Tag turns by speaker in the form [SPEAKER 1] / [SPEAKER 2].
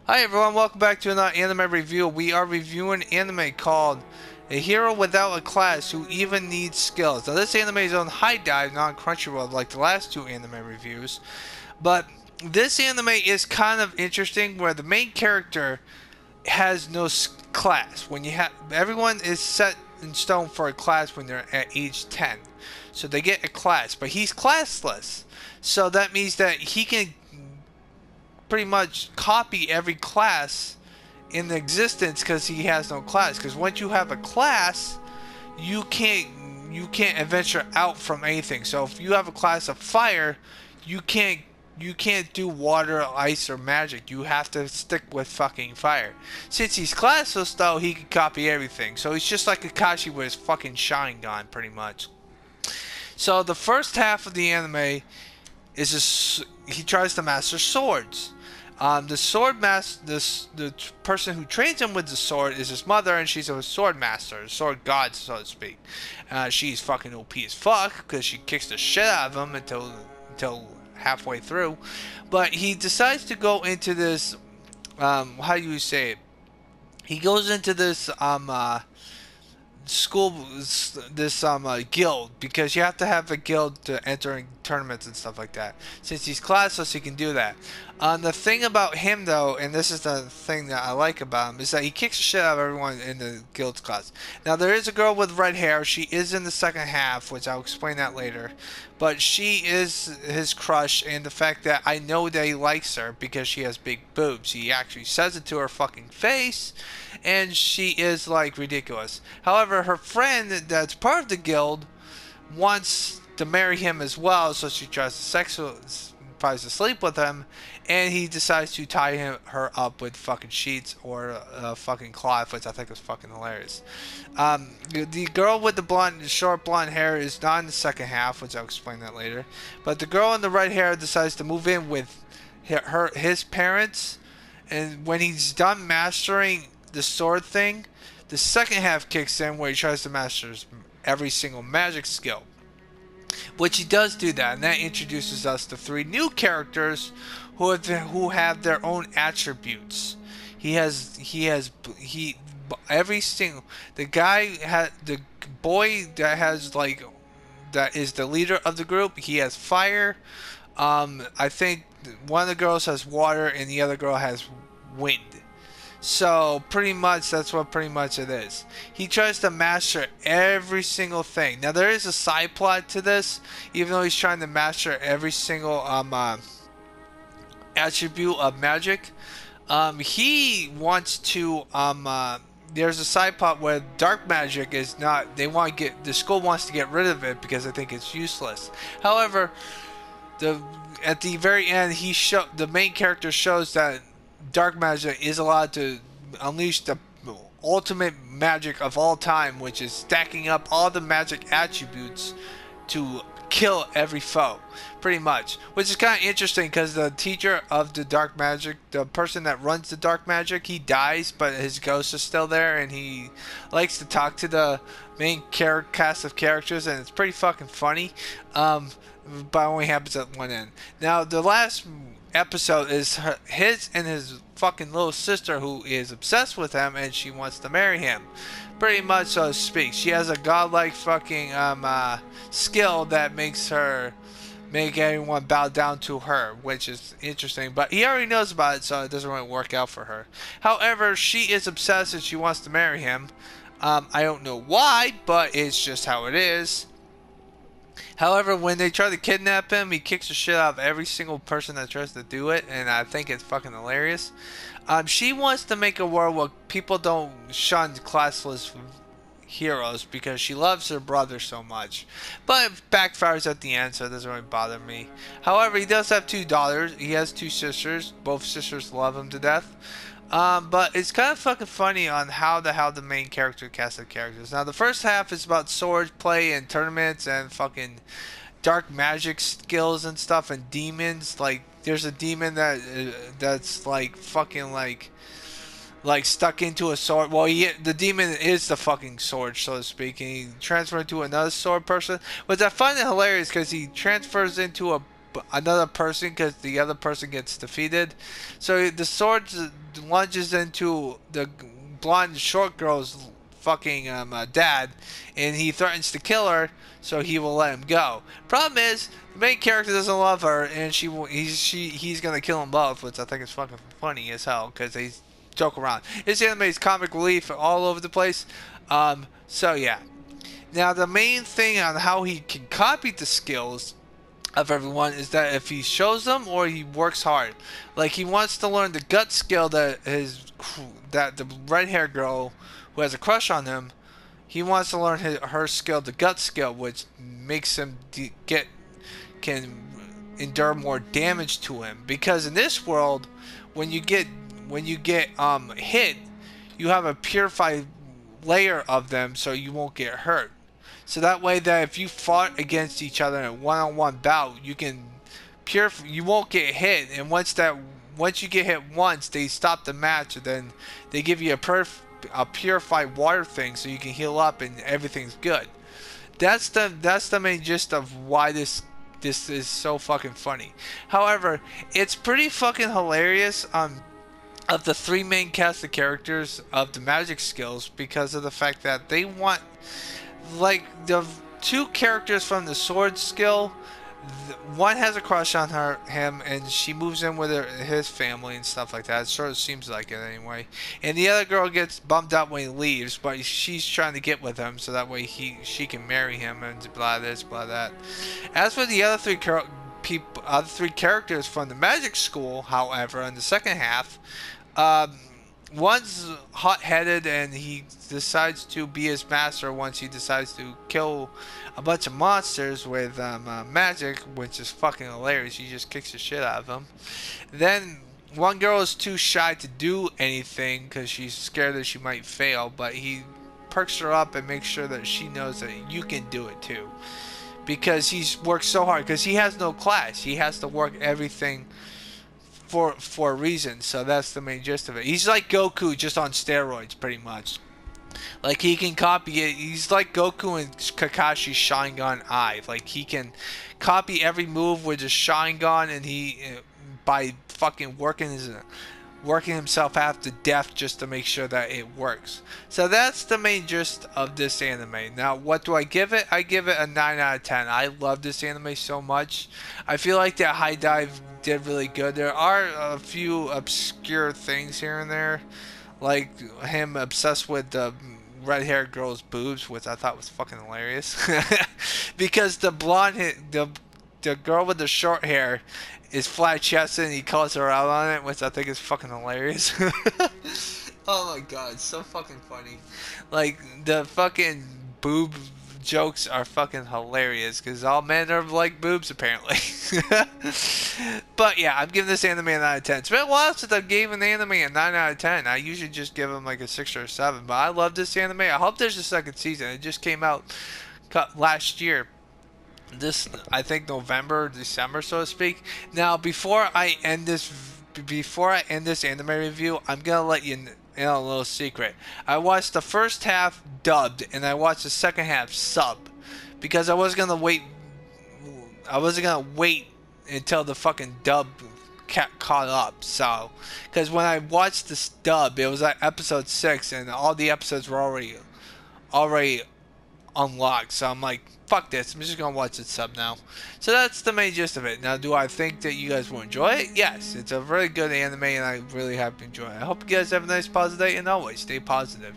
[SPEAKER 1] Hi everyone, welcome back to another anime review. We are reviewing an anime called A Hero Without a Class Who Even Needs Skills. Now this anime is on High Dive, not on Crunchyroll like the last two anime reviews. But this anime is kind of interesting where the main character has no class. When you have everyone is set in stone for a class when they're at age 10. So they get a class, but he's classless. So that means that he can pretty much copy every class in existence because he has no class. Because once you have a class, you can't adventure out from anything. So if you have a class of fire, you can't do water, ice, or magic. You have to stick with fucking fire. Since he's classless, though, he can copy everything. So he's just like Kakashi with his fucking shine gone, pretty much. So the first half of the anime is he tries to master swords. The sword master, the person who trains him with the sword is his mother, and she's a sword master, a sword god, so to speak. She's fucking OP as fuck because she kicks the shit out of him until halfway through. But he decides to go into this. How do you say it? He goes into this school, this guild, because you have to have a guild to enter in tournaments and stuff like that. Since he's classless, he can do that. The thing about him, though, and this is the thing that I like about him, is that he kicks the shit out of everyone in the guild's class. Now there is a girl with red hair. She is in the second half, which I'll explain that later. But she is his crush, and the fact that I know that he likes her because she has big boobs. He actually says it to her fucking face, and she is like ridiculous. However, her friend that's part of the guild wants to marry him as well, so she tries to sleep with him, and he decides to tie her up with fucking sheets or fucking cloth, which I think was fucking hilarious. The girl with the short blonde hair is not in the second half, which I'll explain that later. But the girl in the red hair decides to move in with his parents, and when he's done mastering the sword thing, the second half kicks in where he tries to master every single magic skill. Which he does do that, and that introduces us to three new characters who have their own attributes. Every single the boy that has like that is the leader of the group. He has fire. I think one of the girls has water, and the other girl has wind. So pretty much that's what pretty much it is. He tries to master every single thing. Now there is a side plot to this, even though he's trying to master every single attribute of magic. He wants to there's a side plot where dark magic is not. The school wants to get rid of it because they think it's useless. However, at the very end, the main character shows that dark magic is allowed to unleash the ultimate magic of all time, which is stacking up all the magic attributes to kill every foe, pretty much. Which is kind of interesting because the teacher of the dark magic, the person that runs the dark magic, he dies, but his ghost is still there, and he likes to talk to the main cast of characters, and it's pretty fucking funny. But only happens at one end. Now the last episode is his and his fucking little sister, who is obsessed with him, and she wants to marry him, pretty much, so to speak. She has a godlike fucking skill that makes everyone bow down to her, which is interesting, but he already knows about it, so it doesn't really work out for her. However, she is obsessed and she wants to marry him. I don't know why, but it's just how it is. However, when they try to kidnap him, he kicks the shit out of every single person that tries to do it, and I think it's fucking hilarious. She wants to make a world where people don't shun classless heroes because she loves her brother so much. But it backfires at the end, so it doesn't really bother me. However, he does have two daughters. He has two sisters. Both sisters love him to death. But it's kind of fucking funny on how the main character cast of characters. Now the first half is about sword play and tournaments and fucking dark magic skills and stuff and demons. Like there's a demon that's like fucking like stuck into a sword. Well, the demon is the fucking sword, so to speak, and he transfers into another sword person. But I find it hilarious because he transfers into another person because the other person gets defeated. So the lunges into the blonde short girl's fucking dad, and he threatens to kill her, so he will let him go. Problem is, the main character doesn't love her, and he's gonna kill them both, which I think is fucking funny as hell because they joke around. This anime is comic relief all over the place. So yeah. Now the main thing on how he can copy the skills of everyone is that if he shows them or he works hard. Like he wants to learn the gut skill that the red hair girl who has a crush on him, he wants to learn her skill, the gut skill, which makes him can endure more damage to him. Because in this world, when you get hit, you have a purified layer of them, so you won't get hurt. So that way, that if you fought against each other in a one-on-one bout, you won't get hit. And once you get hit once, they stop the match, and then they give you a purified water thing, so you can heal up and everything's good. That's the main gist of why this is so fucking funny. However, it's pretty fucking hilarious. Of the three main cast of characters of the magic skills, because of the fact that they want, like, the two characters from the sword skill, one has a crush on him, and she moves in with his family and stuff like that. It sort of seems like it anyway. And the other girl gets bummed out when he leaves, but she's trying to get with him so that way she can marry him and blah this, blah that. As for the other three characters from the magic school, however, in the second half, one's hot-headed and he decides to be his master once he decides to kill a bunch of monsters with magic, which is fucking hilarious. He just kicks the shit out of them. Then one girl is too shy to do anything because she's scared that she might fail, but he perks her up and makes sure that she knows that you can do it too, because he's worked so hard, because he has no class. He has to work everything for a reason. So that's the main gist of it. He's like Goku, just on steroids, pretty much. Like, he can copy it. He's like Goku and Kakashi's Sharingan Eye. Like, he can copy every move with his Sharingan, and he by fucking working himself half to death just to make sure that it works. So that's the main gist of this anime. Now, what do I give it? I give it a 9 out of 10. I love this anime so much. I feel like that High Dive did really good. There are a few obscure things here and there, like him obsessed with the red-haired girl's boobs, which I thought was fucking hilarious. Because the the girl with the short hair is flat-chested, and he calls her out on it, which I think is fucking hilarious. Oh my god, it's so fucking funny. Like, the fucking boob jokes are fucking hilarious, because all men are like boobs, apparently. But yeah, I'm giving this anime a 9 out of 10. It's been a while since I've gave an anime a 9 out of 10. I usually just give them like a 6 or a 7, but I love this anime. I hope there's a second season. It just came out last year. This, I think, November, December, so to speak. Now, before I end this anime review, I'm gonna let you in a little secret. I watched the first half dubbed, and I watched the second half sub, because I wasn't gonna wait until the fucking dub caught up. So, because when I watched this dub, it was like episode 6, and all the episodes were already unlocked. So I'm like, fuck this, I'm just gonna watch it sub now. So that's the main gist of it. Now, do I think that you guys will enjoy it? Yes, it's a very good anime, and I really have enjoyed it. I hope you guys have a nice positive day, and always stay positive.